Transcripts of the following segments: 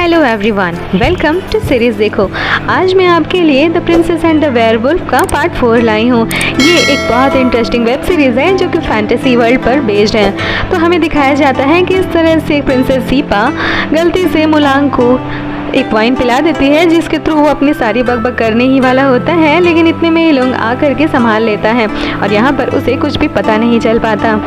Hello everyone, welcome to series देखो। आज मैं आपके लिए the princess and the werewolf का पार्ट 4 लाई हूँ। ये एक बहुत इंटरेस्टिंग वेब सीरीज़ है जो कि फैंटेसी वर्ल्ड पर बेस्ड है। तो हमें दिखाया जाता है कि इस तरह से प्रिंसेस सीपा गलती से मुलांग को एक वाइन पिला देती है, जिसके थ्रू वो अपनी सारी बकबक करने ही वाला होता है, लेकिन इतने में ये लोग आकर के संभाल लेता है और यहाँ पर उसे कुछ भी पता नहीं चल पाता।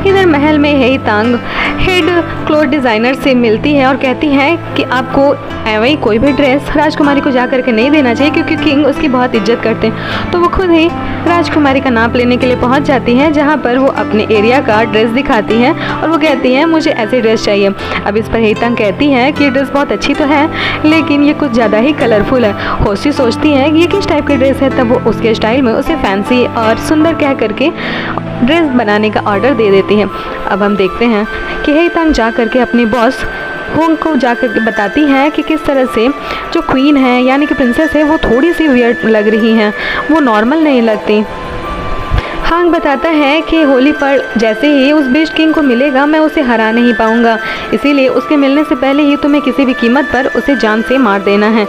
इधर महल में हेई तांग हेड क्लोथ डिज़ाइनर से मिलती है और कहती है कि आपको एवं कोई भी ड्रेस राजकुमारी को जा करके नहीं देना चाहिए, क्योंकि किंग उसकी बहुत इज्जत करते हैं। तो वो खुद ही राजकुमारी का नाप लेने के लिए पहुंच जाती है, जहां पर वो अपने एरिया का ड्रेस दिखाती है और वो कहती है मुझे ऐसे ड्रेस चाहिए। अब इस पर हेई तांग कहती है कि ये ड्रेस बहुत अच्छी तो है, लेकिन ये कुछ ज़्यादा ही कलरफुल है। होशी सोचती है ये किस टाइप की ड्रेस है, तब वो उसके स्टाइल में उसे फैंसी और सुंदर कह करके ड्रेस बनाने का ऑर्डर दे देती है। अब हम देखते हैं कि हेई तांग जा करके अपने बॉस होंग को जा करके बताती है कि किस तरह से जो क्वीन है यानी कि प्रिंसेस है वो थोड़ी सी वियर्ड लग रही हैं, वो नॉर्मल नहीं लगती। हांग बताता है कि होली पर जैसे ही उस बीस्ट किंग को मिलेगा मैं उसे हरा नहीं पाऊंगा, इसीलिए उसके मिलने से पहले ही तुम्हें किसी भी कीमत पर उसे जान से मार देना है।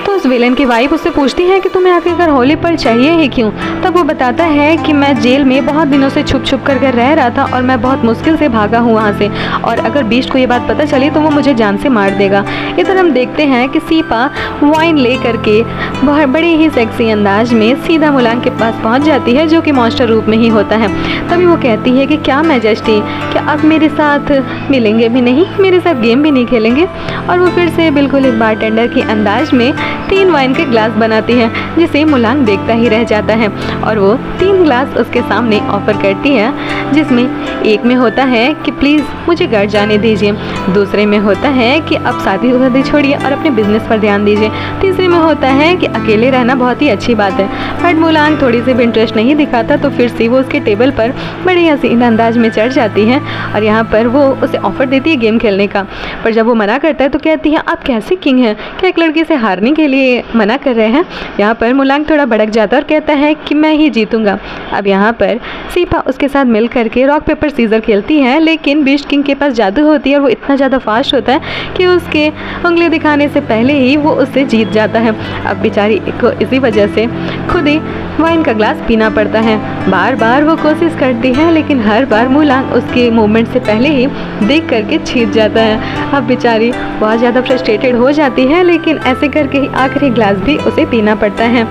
तो उस विलेन की वाइफ उससे पूछती है कि तुम्हें आखिरकार होली पर चाहिए ही क्यों। तब वो बताता है कि मैं जेल में बहुत दिनों से छुप छुप कर रह रहा था और मैं बहुत मुश्किल से भागा हूँ वहाँ से, और अगर बीस्ट को ये बात पता चली तो वो मुझे जान से मार देगा। इधर हम देखते हैं कि सीपा वाइन ले करके बड़े ही सेक्सी अंदाज में सीधा मुलांग के पास पहुँच जाती है, जो कि मॉन्स्टर रूप में ही होता है। तभी वो कहती है कि क्या मैजेस्टी, क्या आप मेरे साथ मिलेंगे भी नहीं, मेरे साथ गेम भी नहीं खेलेंगे। और वो फिर से बिल्कुल एक बारटेंडर के अंदाज में 3 वाइन के ग्लास बनाती है, जिसे मुलांग देखता ही रह जाता है और वो 3 ग्लास उसके सामने ऑफर करती है, जिसमें एक में होता है कि प्लीज़ मुझे घर जाने दीजिए, दूसरे में होता है कि अब शादी छोड़िए और अपने बिजनेस पर ध्यान दीजिए, तीसरे में होता है कि अकेले रहना बहुत ही अच्छी बात है। बट मुलांग थोड़ी सी भी इंटरेस्ट नहीं दिखाता, तो फिर से वो उसके टेबल पर बड़ी हसीन अंदाज में चढ़ जाती है और यहाँ पर वो उसे ऑफर देती है गेम खेलने का। पर जब वो मना करता है तो कहती है आप कैसे किंग हैं, क्या एक लड़की से हारने के लिए मना कर रहे हैं। यहाँ पर मुलांग थोड़ा भड़क जाता है और कहता है कि मैं ही जीतूंगा। अब यहाँ पर सीपा उसके साथ मिल करके रॉक पेपर सीजर खेलती है, लेकिन बीस्ट किंग के पास जादू होती है और वो इतना ज़्यादा फास्ट होता है कि उसके उंगली दिखाने से पहले ही वो उससे जीत जाता है। अब बेचारी को इसी वजह से खुद ही वाइन का ग्लास पीना पड़ता है। बार बार वो कोशिश करती है, लेकिन हर बार मुलांग उसके मूवमेंट से पहले ही देख करके जीत जाता है। अब बेचारी बहुत ज़्यादा फ्रस्ट्रेटेड हो जाती है, लेकिन ऐसे करके ही आखिरी ग्लास भी उसे पीना पड़ता है।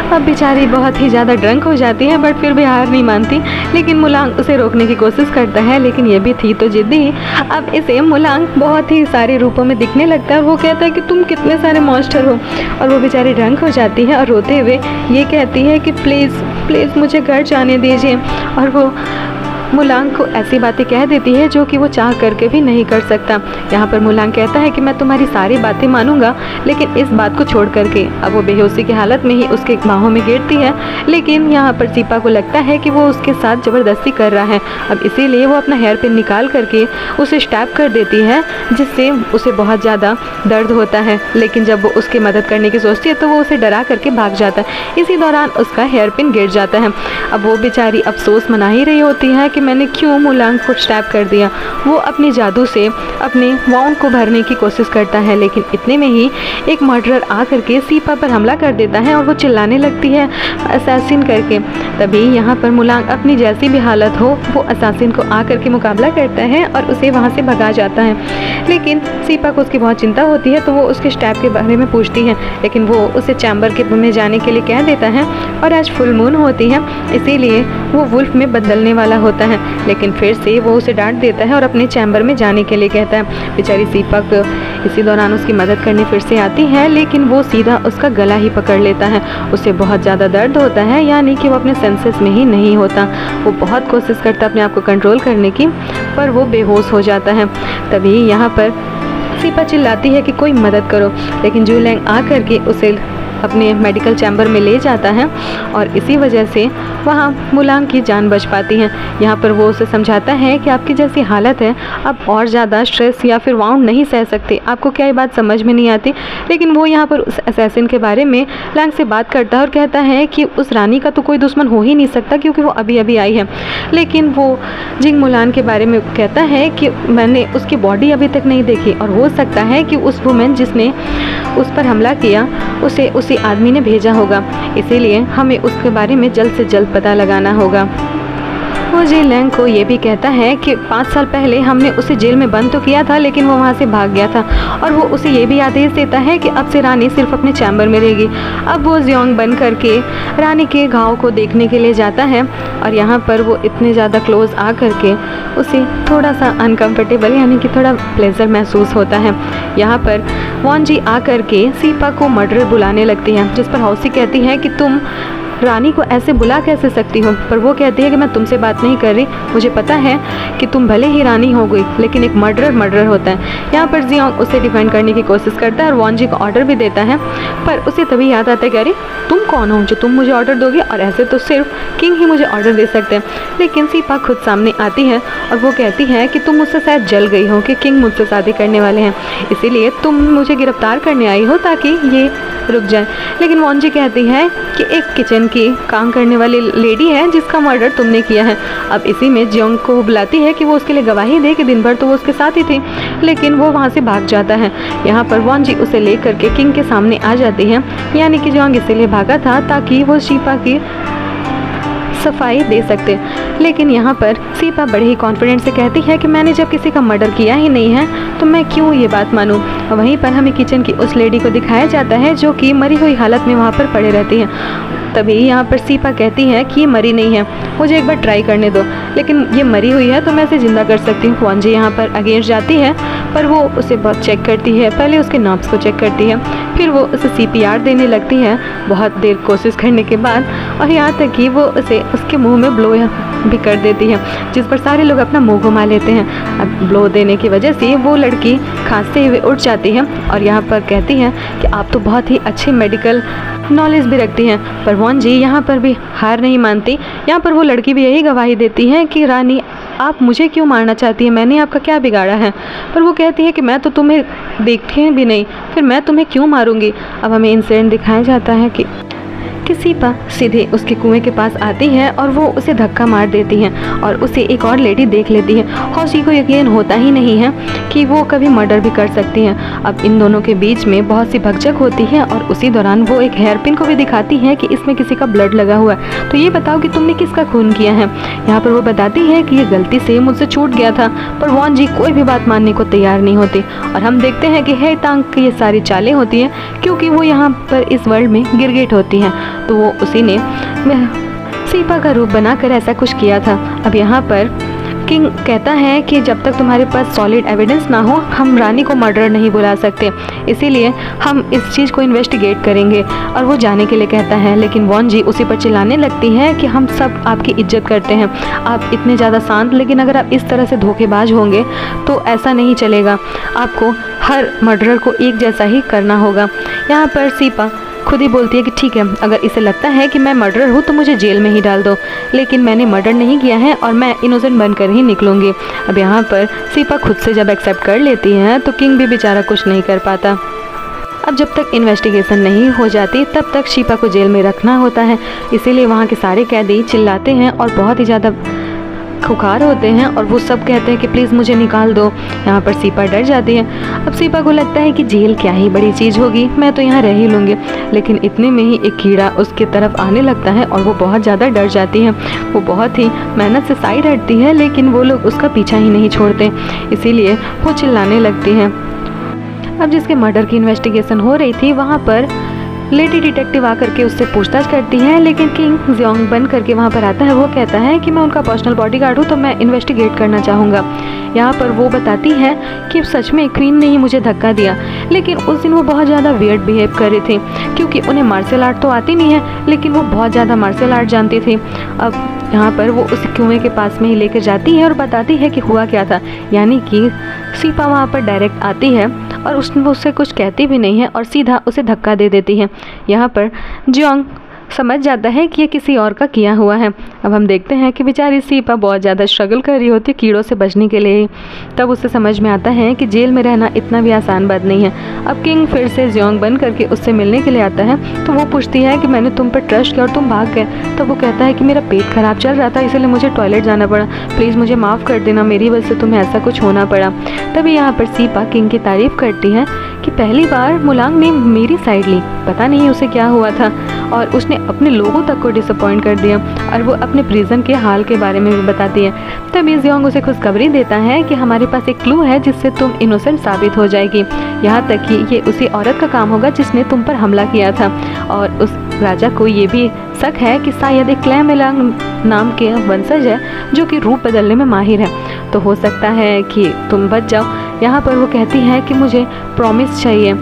अब बेचारी बहुत ही ज़्यादा ड्रंक हो जाती है, बट फिर भी हार नहीं मानती, लेकिन मुलांग उसे रोकने की कोशिश करता है, लेकिन ये भी थी तो जिद्दी। अब इसे मुलांग बहुत ही सारे रूपों में दिखने लगता है और वो कहता है कि तुम कितने सारे मॉन्स्टर हो, और वो बेचारी ड्रंक हो जाती है और रोते हुए ये कहती है कि प्लीज़ प्लीज़ मुझे घर जाने दीजिए। और वो मुलांग को ऐसी बातें कह देती है जो कि वो चाह करके भी नहीं कर सकता। यहाँ पर मुलांग कहता है कि मैं तुम्हारी सारी बातें मानूंगा, लेकिन इस बात को छोड़ करके। अब वो बेहोशी की हालत में ही उसके बाहों में गिरती है, लेकिन यहाँ पर सीपा को लगता है कि वो उसके साथ ज़बरदस्ती कर रहा है। अब इसीलिए वो अपना हेयर पिन निकाल करके उसे स्टैब कर देती है, जिससे उसे बहुत ज़्यादा दर्द होता है। लेकिन जब वो उसकी मदद करने की सोचती है तो वो उसे डरा करके भाग जाता है। इसी दौरान उसका हेयर पिन गिर जाता है। अब वो बेचारी अफसोस मना ही रही होती है कि मैंने क्यों मुलांग को स्टैब कर दिया। वो अपने जादू से अपने वाउंड को भरने की कोशिश करता है, लेकिन इतने में ही एक मर्डरर आ करके सीपा पर हमला कर देता है और वो चिल्लाने लगती है असैसिन करके। तभी यहाँ पर मुलांग अपनी जैसी भी हालत हो वो असैसिन को आ करके मुकाबला करता है और उसे वहाँ से भगा जाता है। लेकिन सीपा को उसकी बहुत चिंता होती है, तो वो उसके स्टैब के बारे में पूछती है, लेकिन वो उसे चैम्बर के में जाने के लिए कह देता है। और आज फुल मून होती है, इसीलिए वो वुल्फ में बदलने वाला होता है, लेकिन फिर से वो उसे डांट देता है और अपने चैम्बर में जाने के लिए कहता है। बेचारी सीपा को इसी दौरान उसकी मदद करने फिर से आती है, लेकिन वो सीधा उसका गला ही पकड़ लेता है। उसे बहुत ज़्यादा दर्द होता है, यानी कि वो अपने सेंसेस में ही नहीं होता। वो बहुत कोशिश करता है अपने आप को कंट्रोल करने की, पर वो बेहोश हो जाता है। तभी यहाँ पर सीपा चिल्लाती है कि कोई मदद करो, लेकिन जू लैंग आ करके उसे अपने मेडिकल चैम्बर में ले जाता है और इसी वजह से वहाँ मुलांग की जान बच पाती है। यहाँ पर वो उसे समझाता है कि आपकी जैसी हालत है, आप और ज़्यादा स्ट्रेस या फिर वाउंड नहीं सह सकते, आपको क्या ये बात समझ में नहीं आती। लेकिन वो यहाँ पर उस असैसिन के बारे में लांग से बात करता है और कहता है कि उस रानी का तो कोई दुश्मन हो ही नहीं सकता क्योंकि वो अभी अभी आई है। लेकिन वो जिंग मुलान के बारे में कहता है कि मैंने उसकी बॉडी अभी तक नहीं देखी और हो सकता है कि उस वुमेन जिसने उस पर हमला किया उसे उसी आदमी ने भेजा होगा, इसीलिए हमें उसके बारे में जल्द से जल्द पता लगाना होगा। वो जी लैंग को ये भी कहता है कि 5 साल पहले हमने उसे जेल में बंद तो किया था लेकिन वो वहाँ से भाग गया था और वो उसे ये भी आदेश देता है कि अब से रानी सिर्फ अपने चैम्बर में रहेगी। अब वो जियोंग बन करके रानी के घाव को देखने के लिए जाता है और यहाँ पर वो इतने ज़्यादा क्लोज आ करके उसे थोड़ा सा अनकम्फर्टेबल यानी कि थोड़ा प्लेजर महसूस होता है। यहाँ पर वॉन जी आ करके सीपा को मर्डर बुलाने लगती है, जिस पर हौसी कहती है कि तुम रानी को ऐसे बुला कैसे सकती हो, पर वो कहती है कि मैं तुमसे बात नहीं कर रही, मुझे पता है कि तुम भले ही रानी हो गई लेकिन एक मर्डरर होता है। यहाँ पर जियोंग उसे डिफेंड करने की कोशिश करता है और वॉन जी को ऑर्डर भी देता है, पर उसे तभी याद आता है कि अरे तुम कौन हो जो तुम मुझे ऑर्डर दोगे, और ऐसे तो सिर्फ किंग ही मुझे ऑर्डर दे सकते हैं। लेकिन सीपा खुद सामने आती है और वो कहती है कि तुम मुझसे शायद जल गई हो कि किंग मुझसे शादी करने वाले हैं, इसीलिए तुम मुझे गिरफ्तार करने आई हो ताकि ये रुक जाए। लेकिन वॉन जी कहती है कि एक किचन की काम करने वाली लेडी है जिसका मर्डर तुमने किया है। अब इसी में जियोंग को बुलाती है कि वो उसके लिए गवाही दे कि दिन भर तो वो उसके साथ ही थी, लेकिन वो वहाँ से भाग जाता है। यहाँ पर वॉन जी उसे ले करके किंग के सामने आ जाती है, यानी कि जियोंग इसीलिए भागा था ताकि वो सीपा की सफाई दे सकते। लेकिन यहाँ पर सीपा बड़े ही कॉन्फिडेंट से कहती है कि मैंने जब किसी का मर्डर किया ही नहीं है तो मैं क्यों ये बात मानूं। वहीं पर हमें किचन की उस लेडी को दिखाया जाता है जो कि मरी हुई हालत में वहाँ पर पड़े रहती है। तभी यहाँ पर सीपा कहती है कि ये मरी नहीं है, मुझे एक बार ट्राई करने दो, लेकिन ये मरी हुई है तो मैं इसे ज़िंदा कर सकती हूँ। वॉन जी यहाँ पर अगेंस्ट जाती है पर वो उसे बहुत चेक करती है, पहले उसके नर्व्स को चेक करती है, फिर वो उसे CPR देने लगती है बहुत देर कोशिश करने के बाद, और यहाँ तक कि वो उसे उसके मुंह में ब्लो भी कर देती है, जिस पर सारे लोग अपना मुंह घुमा लेते हैं। अब ब्लो देने की वजह से वो लड़की खांसते हुए उठ जाती है और यहाँ पर कहती है कि आप तो बहुत ही अच्छी मेडिकल नॉलेज भी रखती हैं। पर वॉन जी यहाँ पर भी हार नहीं मानती। यहाँ पर वो लड़की भी यही गवाही देती है कि रानी आप मुझे क्यों मारना चाहती हैं, मैंने आपका क्या बिगाड़ा है। पर वो कहती है कि मैं तो तुम्हें देखे भी नहीं, फिर मैं तुम्हें क्यों मारूंगी। अब हमें इंसिडेंट दिखाया जाता है कि सीपा सीधे उसके कुएं के पास आती है और वो उसे धक्का मार देती है और उसे एक और लेडी देख लेती है। हौसी को यकीन होता ही नहीं है कि वो कभी मर्डर भी कर सकती हैं। अब इन दोनों के बीच में बहुत सी भगदड़ होती है और उसी दौरान वो एक हेयर पिन को भी दिखाती है कि इसमें किसी का ब्लड लगा हुआ है, तो ये बताओ कि तुमने किसका खून किया है। यहाँ पर वो बताती है कि ये गलती से मुझसे छूट गया था, पर वॉन जी कोई भी बात मानने को तैयार नहीं होती और हम देखते हैं कि हे तांग की ये सारी चालें होती हैं क्योंकि वो यहाँ पर इस वर्ल्ड में गिरगिट होती हैं, तो वो उसी ने सीपा का रूप बनाकर ऐसा कुछ किया था। अब यहाँ पर किंग कहता है कि जब तक तुम्हारे पास सॉलिड एविडेंस ना हो हम रानी को मर्डर नहीं बुला सकते, इसीलिए हम इस चीज़ को इन्वेस्टिगेट करेंगे। और वो जाने के लिए कहता है, लेकिन वॉन जी उसी पर चिल्लाने लगती है कि हम सब आपकी इज्जत करते हैं, आप इतने ज़्यादा शांत, लेकिन अगर आप इस तरह से धोखेबाज होंगे तो ऐसा नहीं चलेगा, आपको हर मर्डरर को एक जैसा ही करना होगा। यहाँ पर सीपा खुद ही बोलती है कि ठीक है, अगर इसे लगता है कि मैं मर्डरर हूँ तो मुझे जेल में ही डाल दो, लेकिन मैंने मर्डर नहीं किया है और मैं इनोसेंट बनकर ही निकलूँगी। अब यहाँ पर सीपा खुद से जब एक्सेप्ट कर लेती है तो किंग भी बेचारा कुछ नहीं कर पाता। अब जब तक इन्वेस्टिगेशन नहीं हो जाती तब तक सीपा को जेल में रखना होता है, इसीलिए वहाँ के सारे कैदी चिल्लाते हैं और बहुत ही ज़्यादा खुखार होते हैं और वो सब कहते हैं कि प्लीज़ मुझे निकाल दो। यहाँ पर सीपा डर जाती है। अब सीपा को लगता है कि जेल क्या ही बड़ी चीज़ होगी, मैं तो यहाँ रह ही लूँगी, लेकिन इतने में ही एक कीड़ा उसके तरफ आने लगता है और वो बहुत ज़्यादा डर जाती है। वो बहुत ही मेहनत से साइड हटती है, लेकिन वो लोग उसका पीछा ही नहीं छोड़ते, इसीलिए वो चिल्लाने लगती हैं। अब जिसके मर्डर की इन्वेस्टिगेशन हो रही थी वहाँ पर लेडी डिटेक्टिव आकर के उससे पूछताछ करती है, लेकिन किंग जियोंग बन करके वहाँ पर आता है। वो कहता है कि मैं उनका पर्सनल बॉडीगार्ड हूँ तो मैं इन्वेस्टिगेट करना चाहूँगा। यहाँ पर वो बताती है कि सच में क्वीन ने ही मुझे धक्का दिया, लेकिन उस दिन वो बहुत ज़्यादा वियर्ड बिहेव कर रही थी क्योंकि उन्हें मार्शल आर्ट तो आती नहीं है, लेकिन वो बहुत ज़्यादा मार्शल आर्ट जानती थी। अब यहाँ पर वो उस कुएं के पास में ही लेकर जाती है और बताती है कि हुआ क्या था। यानी कि सिपा वहाँ पर डायरेक्ट आती है और उससे कुछ कहती भी नहीं है और सीधा उसे धक्का दे देती है। यहाँ पर जियोंग समझ जाता है कि ये किसी और का किया हुआ है। अब हम देखते हैं कि बेचारी सिपा बहुत ज़्यादा स्ट्रगल कर रही होती है कीड़ों से बचने के लिए। तब उसे समझ में आता है कि जेल में रहना इतना भी आसान बात नहीं है। अब किंग फिर से जियोंग बन करके उससे मिलने के लिए आता है, तो वो पूछती है कि मैंने तुम पर ट्रस्ट किया और तुम भाग गए। तो वो कहता है कि मेरा पेट खराब चल रहा था, इसलिए मुझे टॉयलेट जाना पड़ा, प्लीज़ मुझे माफ़ कर देना, मेरी वजह से तुम्हें ऐसा कुछ होना पड़ा। तभी यहाँ पर सिपा किंग की तारीफ़ करती है कि पहली बार मुलांग ने मेरी साइड ली, पता नहीं उसे क्या हुआ था, और उसने अपने लोगों तक को डिसअपॉइंट कर दिया और वो अपने प्रिजन के हाल के बारे में भी बताती है। तभी जियोंग उसे खुशखबरी देता है कि हमारे पास एक क्लू है जिससे तुम इनोसेंट साबित हो जाएगी, यहाँ तक कि ये उसी औरत का काम होगा जिसने तुम पर हमला किया था। और उस राजा को ये भी शक है कि शायद एक क्लैम मिलांग नाम के वंशज है जो कि रूप बदलने में माहिर है, तो हो सकता है कि तुम बच जाओ। यहाँ पर वो कहती है कि मुझे प्रॉमिस चाहिए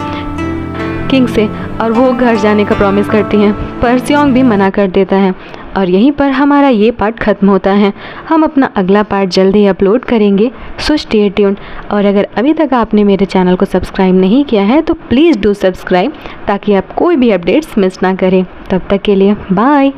किंग से, और वो घर जाने का प्रॉमिस करती हैं, पर जियोंग भी मना कर देता है। और यहीं पर हमारा ये पार्ट ख़त्म होता है। हम अपना अगला पार्ट जल्दी अपलोड करेंगे, सो स्टे ट्यून्ड। और अगर अभी तक आपने मेरे चैनल को सब्सक्राइब नहीं किया है तो प्लीज़ डू सब्सक्राइब, ताकि आप कोई भी अपडेट्स मिस ना करें। तब तक के लिए बाय।